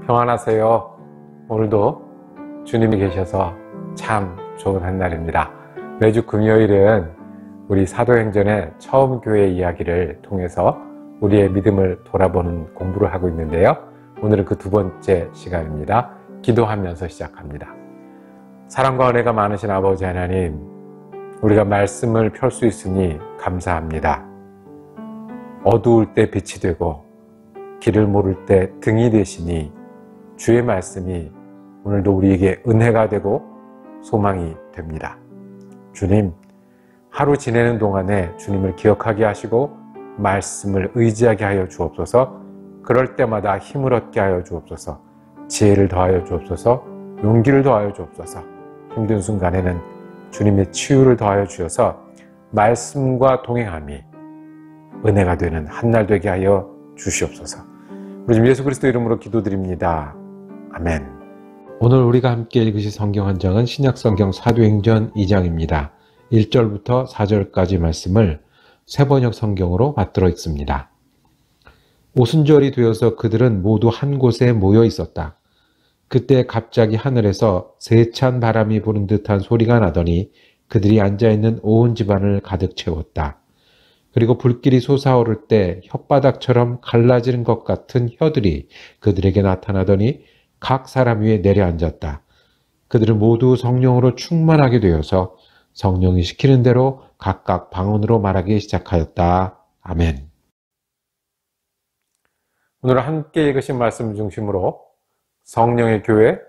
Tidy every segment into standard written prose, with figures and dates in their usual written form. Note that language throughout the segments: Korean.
평안하세요. 오늘도 주님이 계셔서 참 좋은 한날입니다. 매주 금요일은 우리 사도행전의 처음 교회 이야기를 통해서 우리의 믿음을 돌아보는 공부를 하고 있는데요. 오늘은 그 두 번째 시간입니다. 기도하면서 시작합니다. 사랑과 은혜가 많으신 아버지 하나님, 우리가 말씀을 펼 수 있으니 감사합니다. 어두울 때 빛이 되고 길을 모를 때 등이 되시니 주의 말씀이 오늘도 우리에게 은혜가 되고 소망이 됩니다. 주님, 하루 지내는 동안에 주님을 기억하게 하시고 말씀을 의지하게 하여 주옵소서. 그럴 때마다 힘을 얻게 하여 주옵소서. 지혜를 더하여 주옵소서. 용기를 더하여 주옵소서. 힘든 순간에는 주님의 치유를 더하여 주셔서 말씀과 동행함이 은혜가 되는 한날 되게 하여 주시옵소서. 우리 주님 예수 그리스도 이름으로 기도드립니다. 아멘. 오늘 우리가 함께 읽으실 성경 한 장은 신약성경 사도행전 2장입니다. 1절부터 4절까지 말씀을 새번역 성경으로 받들어 읽습니다. 오순절이 되어서 그들은 모두 한 곳에 모여 있었다. 그때 갑자기 하늘에서 세찬 바람이 부는 듯한 소리가 나더니 그들이 앉아있는 온 집안을 가득 채웠다. 그리고 불길이 솟아오를 때 혓바닥처럼 갈라지는 것 같은 혀들이 그들에게 나타나더니 각 사람 위에 내려앉았다. 그들은 모두 성령으로 충만하게 되어서 성령이 시키는 대로 각각 방언으로 말하기 시작하였다. 아멘. 오늘 함께 읽으신 말씀 중심으로 성령의 교회,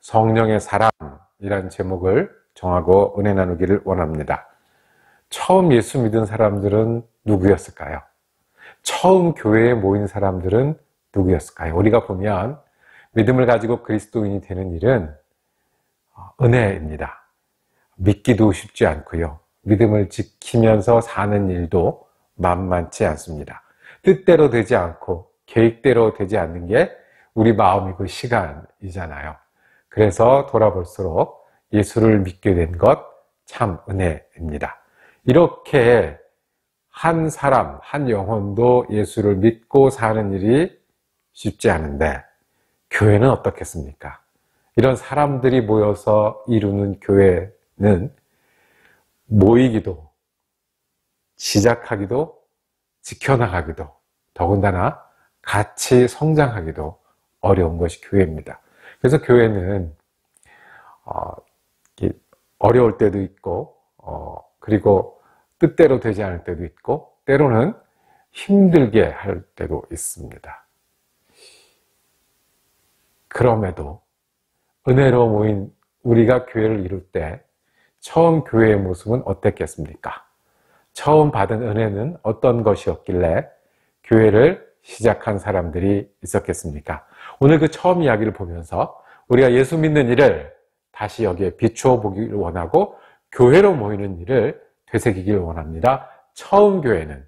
성령의 사람이라는 제목을 정하고 은혜 나누기를 원합니다. 처음 예수 믿은 사람들은 누구였을까요? 처음 교회에 모인 사람들은 누구였을까요? 우리가 보면 믿음을 가지고 그리스도인이 되는 일은 은혜입니다. 믿기도 쉽지 않고요. 믿음을 지키면서 사는 일도 만만치 않습니다. 뜻대로 되지 않고 계획대로 되지 않는 게 우리 마음이고 시간이잖아요. 그래서 돌아볼수록 예수를 믿게 된 것 참 은혜입니다. 이렇게 한 사람, 한 영혼도 예수를 믿고 사는 일이 쉽지 않은데 교회는 어떻겠습니까? 이런 사람들이 모여서 이루는 교회는 모이기도, 시작하기도, 지켜나가기도, 더군다나 같이 성장하기도 어려운 것이 교회입니다. 그래서 교회는 어려울 때도 있고, 그리고 뜻대로 되지 않을 때도 있고, 때로는 힘들게 할 때도 있습니다. 그럼에도 은혜로 모인 우리가 교회를 이룰 때 처음 교회의 모습은 어땠겠습니까? 처음 받은 은혜는 어떤 것이었길래 교회를 시작한 사람들이 있었겠습니까? 오늘 그 처음 이야기를 보면서 우리가 예수 믿는 일을 다시 여기에 비추어 보기를 원하고 교회로 모이는 일을 되새기기를 원합니다. 처음 교회는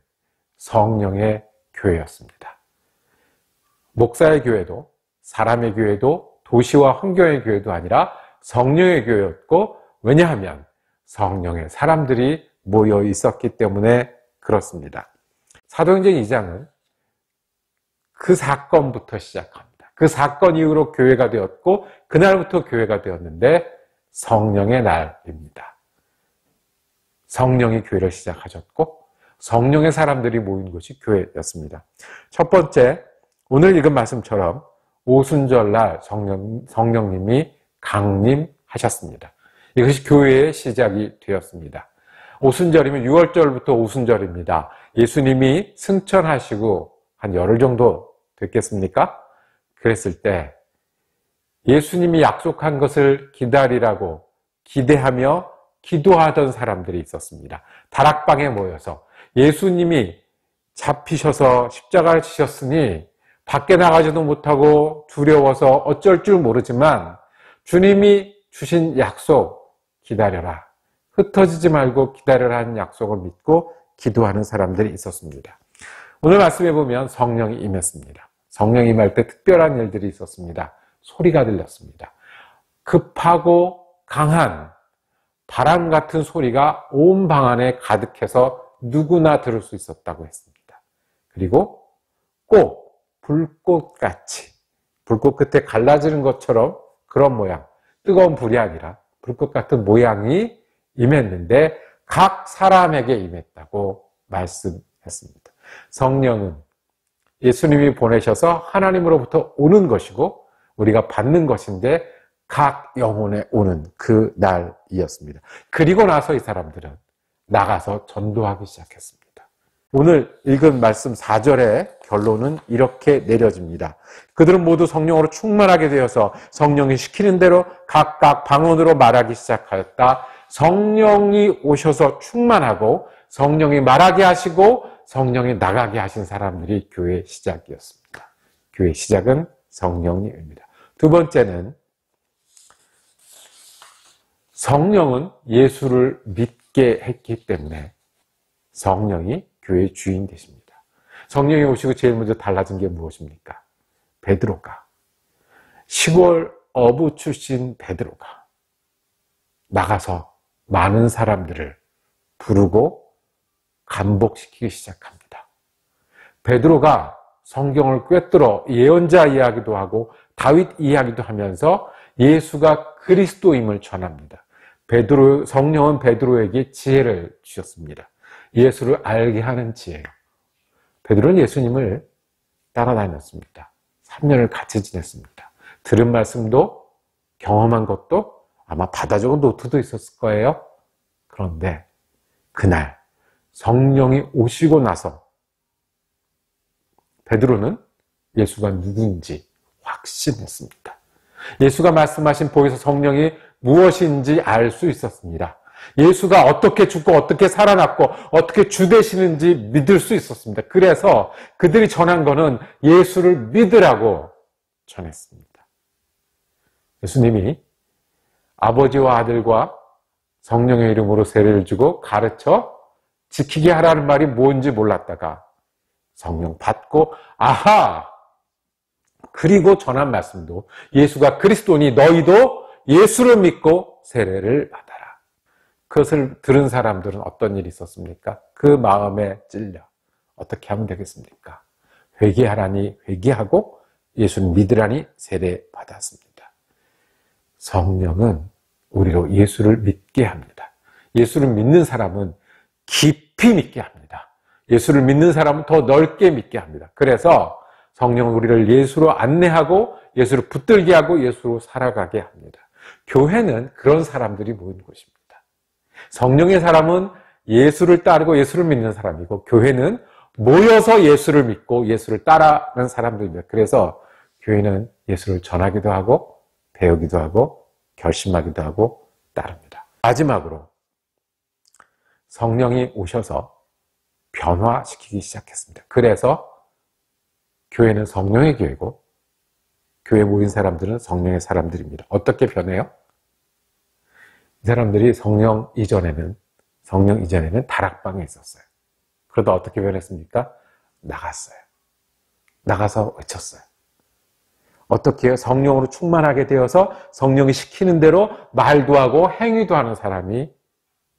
성령의 교회였습니다. 목사의 교회도 사람의 교회도 도시와 환경의 교회도 아니라 성령의 교회였고, 왜냐하면 성령의 사람들이 모여 있었기 때문에 그렇습니다. 사도행전 2장은 그 사건부터 시작합니다. 그 사건 이후로 교회가 되었고 그날부터 교회가 되었는데 성령의 날입니다. 성령이 교회를 시작하셨고 성령의 사람들이 모인 곳이 교회였습니다. 첫 번째, 오늘 읽은 말씀처럼 오순절날 성령님이 강림하셨습니다. 이것이 교회의 시작이 되었습니다. 오순절이면 6월절부터 오순절입니다. 예수님이 승천하시고 한 열흘 정도 됐겠습니까? 그랬을 때 예수님이 약속한 것을 기다리라고 기대하며 기도하던 사람들이 있었습니다. 다락방에 모여서 예수님이 잡히셔서 십자가를 지셨으니 밖에 나가지도 못하고 두려워서 어쩔 줄 모르지만 주님이 주신 약속 기다려라. 흩어지지 말고 기다려라 하는 약속을 믿고 기도하는 사람들이 있었습니다. 오늘 말씀해 보면 성령이 임했습니다. 성령이 임할 때 특별한 일들이 있었습니다. 소리가 들렸습니다. 급하고 강한 바람 같은 소리가 온 방 안에 가득해서 누구나 들을 수 있었다고 했습니다. 그리고 꼭 불꽃같이 불꽃 끝에 갈라지는 것처럼 그런 모양, 뜨거운 불이 아니라 불꽃 같은 모양이 임했는데 각 사람에게 임했다고 말씀했습니다. 성령은 예수님이 보내셔서 하나님으로부터 오는 것이고 우리가 받는 것인데 각 영혼에 오는 그 날이었습니다. 그리고 나서 이 사람들은 나가서 전도하기 시작했습니다. 오늘 읽은 말씀 4절의 결론은 이렇게 내려집니다. 그들은 모두 성령으로 충만하게 되어서 성령이 시키는 대로 각각 방언으로 말하기 시작하였다. 성령이 오셔서 충만하고 성령이 말하게 하시고 성령이 나가게 하신 사람들이 교회의 시작이었습니다. 교회의 시작은 성령님입니다. 두 번째는 성령은 예수를 믿게 했기 때문에 성령이 교회의 주인 되십니다. 성령이 오시고 제일 먼저 달라진 게 무엇입니까? 베드로가, 시골 어부 출신 베드로가 나가서 많은 사람들을 부르고 감복시키기 시작합니다. 베드로가 성경을 꿰뚫어 예언자 이야기도 하고 다윗 이야기도 하면서 예수가 그리스도임을 전합니다. 성령은 베드로에게 지혜를 주셨습니다. 예수를 알게 하는 지혜요. 베드로는 예수님을 따라다녔습니다. 3년을 같이 지냈습니다. 들은 말씀도 경험한 것도 아마 받아 적은 노트도 있었을 거예요. 그런데 그날 성령이 오시고 나서 베드로는 예수가 누구인지 확신했습니다. 예수가 말씀하신 복에서 성령이 무엇인지 알 수 있었습니다. 예수가 어떻게 죽고 어떻게 살아났고 어떻게 주 되시는지 믿을 수 있었습니다. 그래서 그들이 전한 거는 예수를 믿으라고 전했습니다. 예수님이 아버지와 아들과 성령의 이름으로 세례를 주고 가르쳐 지키게 하라는 말이 뭔지 몰랐다가 성령 받고 아하! 그리고 전한 말씀도 예수가 그리스도니 너희도 예수를 믿고 세례를 받아라. 그것을 들은 사람들은 어떤 일이 있었습니까? 그 마음에 찔려 어떻게 하면 되겠습니까? 회개하라니 회개하고 예수를 믿으라니 세례 받았습니다. 성령은 우리로 예수를 믿게 합니다. 예수를 믿는 사람은 깊이 믿게 합니다. 예수를 믿는 사람은 더 넓게 믿게 합니다. 그래서 성령은 우리를 예수로 안내하고 예수를 붙들게 하고 예수로 살아가게 합니다. 교회는 그런 사람들이 모인 곳입니다. 성령의 사람은 예수를 따르고 예수를 믿는 사람이고 교회는 모여서 예수를 믿고 예수를 따라가는 사람들입니다. 그래서 교회는 예수를 전하기도 하고 배우기도 하고 결심하기도 하고 따릅니다. 마지막으로 성령이 오셔서 변화시키기 시작했습니다. 그래서 교회는 성령의 교회고 교회에 모인 사람들은 성령의 사람들입니다. 어떻게 변해요? 이 사람들이 성령 이전에는 다락방에 있었어요. 그러다 어떻게 변했습니까? 나갔어요. 나가서 외쳤어요. 어떻게 해요? 성령으로 충만하게 되어서 성령이 시키는 대로 말도 하고 행위도 하는 사람이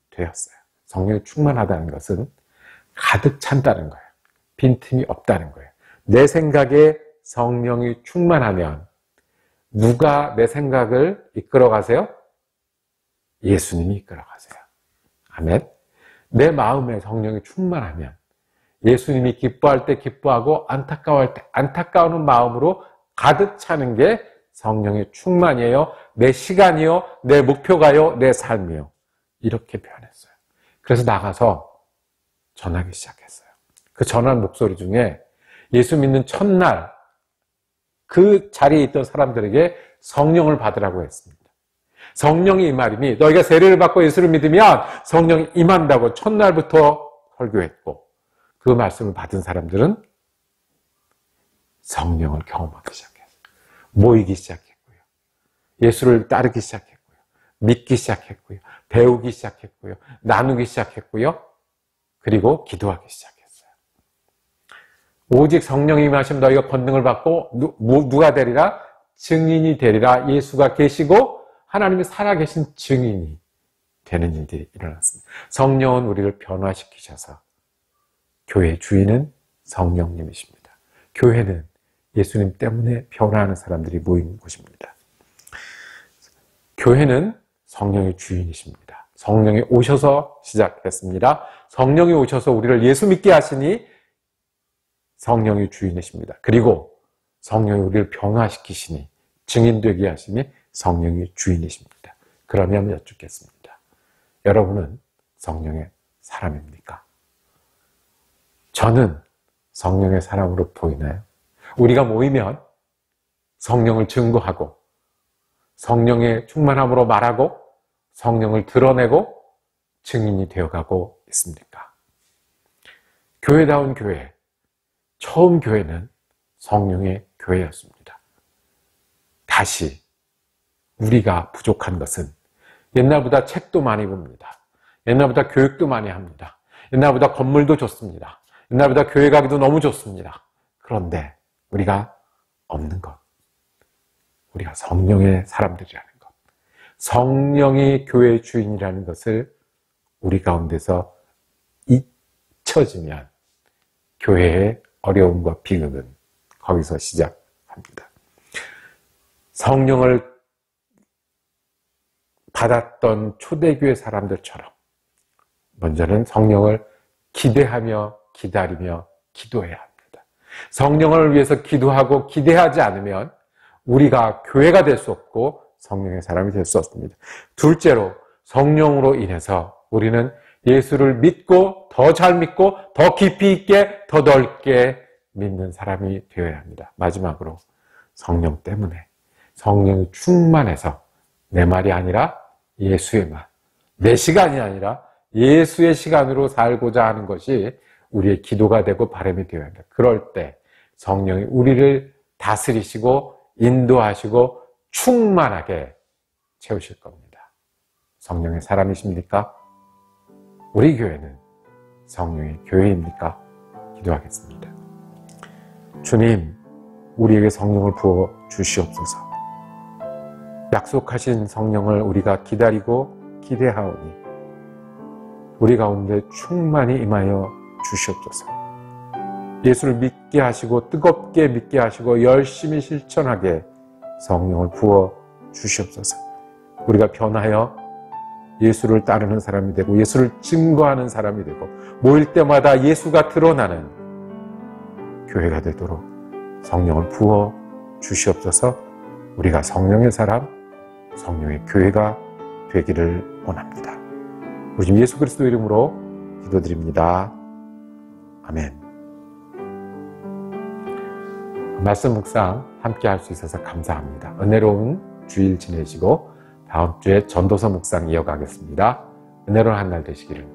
되었어요. 성령이 충만하다는 것은 가득 찬다는 거예요. 빈틈이 없다는 거예요. 내 생각에 성령이 충만하면 누가 내 생각을 이끌어가세요? 예수님이 이끌어가세요. 아멘. 내 마음에 성령이 충만하면 예수님이 기뻐할 때 기뻐하고 안타까워할 때 안타까워하는 마음으로 가득 차는 게 성령의 충만이에요. 내 시간이요, 내 목표가요, 내 삶이요. 이렇게 변했어요. 그래서 나가서 전하기 시작했어요. 그 전한 목소리 중에 예수 믿는 첫날 그 자리에 있던 사람들에게 성령을 받으라고 했습니다. 성령이 임하리니 너희가 세례를 받고 예수를 믿으면 성령이 임한다고 첫날부터 설교했고 그 말씀을 받은 사람들은 성령을 경험하기 시작했어요. 모이기 시작했고요. 예수를 따르기 시작했고요. 믿기 시작했고요. 배우기 시작했고요. 나누기 시작했고요. 그리고 기도하기 시작했어요. 오직 성령이 임하시면 너희가 권능을 받고 누가 되리라? 증인이 되리라. 예수가 계시고 하나님이 살아계신 증인이 되는 일들이 일어났습니다. 성령은 우리를 변화시키셔서 교회의 주인은 성령님이십니다. 교회는 예수님 때문에 변화하는 사람들이 모인 곳입니다. 교회는 성령의 주인이십니다. 성령이 오셔서 시작했습니다. 성령이 오셔서 우리를 예수 믿게 하시니 성령이 주인이십니다. 그리고 성령이 우리를 변화시키시니, 증인되게 하시니 성령이 주인이십니다. 그러면 여쭙겠습니다. 여러분은 성령의 사람입니까? 저는 성령의 사람으로 보이나요? 우리가 모이면 성령을 증거하고 성령의 충만함으로 말하고 성령을 드러내고 증인이 되어가고 있습니까? 교회다운 교회, 처음 교회는 성령의 교회였습니다. 다시 우리가 부족한 것은 옛날보다 책도 많이 봅니다. 옛날보다 교육도 많이 합니다. 옛날보다 건물도 좋습니다. 옛날보다 교회 가기도 너무 좋습니다. 그런데 우리가 없는 것, 우리가 성령의 사람들이라는 것, 성령이 교회의 주인이라는 것을 우리 가운데서 잊혀지면 교회의 어려움과 비극은 거기서 시작합니다. 성령을 받았던 초대교회 사람들처럼 먼저는 성령을 기대하며 기다리며 기도해야 합니다. 성령을 위해서 기도하고 기대하지 않으면 우리가 교회가 될 수 없고 성령의 사람이 될 수 없습니다. 둘째로, 성령으로 인해서 우리는 예수를 믿고 더 잘 믿고 더 깊이 있게 더 넓게 믿는 사람이 되어야 합니다. 마지막으로, 성령 때문에, 성령이 충만해서 내 말이 아니라 예수의 말, 내 시간이 아니라 예수의 시간으로 살고자 하는 것이 우리의 기도가 되고 바람이 되어야 합니다. 그럴 때 성령이 우리를 다스리시고 인도하시고 충만하게 채우실 겁니다. 성령의 사람이십니까? 우리 교회는 성령의 교회입니까? 기도하겠습니다. 주님, 우리에게 성령을 부어 주시옵소서. 약속하신 성령을 우리가 기다리고 기대하오니 우리 가운데 충만히 임하여 주시옵소서. 예수를 믿게 하시고 뜨겁게 믿게 하시고 열심히 실천하게 성령을 부어 주시옵소서. 우리가 변하여 예수를 따르는 사람이 되고 예수를 증거하는 사람이 되고 모일 때마다 예수가 드러나는 교회가 되도록 성령을 부어 주시옵소서. 우리가 성령의 사람, 성령의 교회가 되기를 원합니다. 우리 주 예수 그리스도 이름으로 기도드립니다. 아멘. 말씀 묵상 함께 할 수 있어서 감사합니다. 은혜로운 주일 지내시고 다음 주에 전도서 묵상 이어가겠습니다. 은혜로운 한 날 되시기를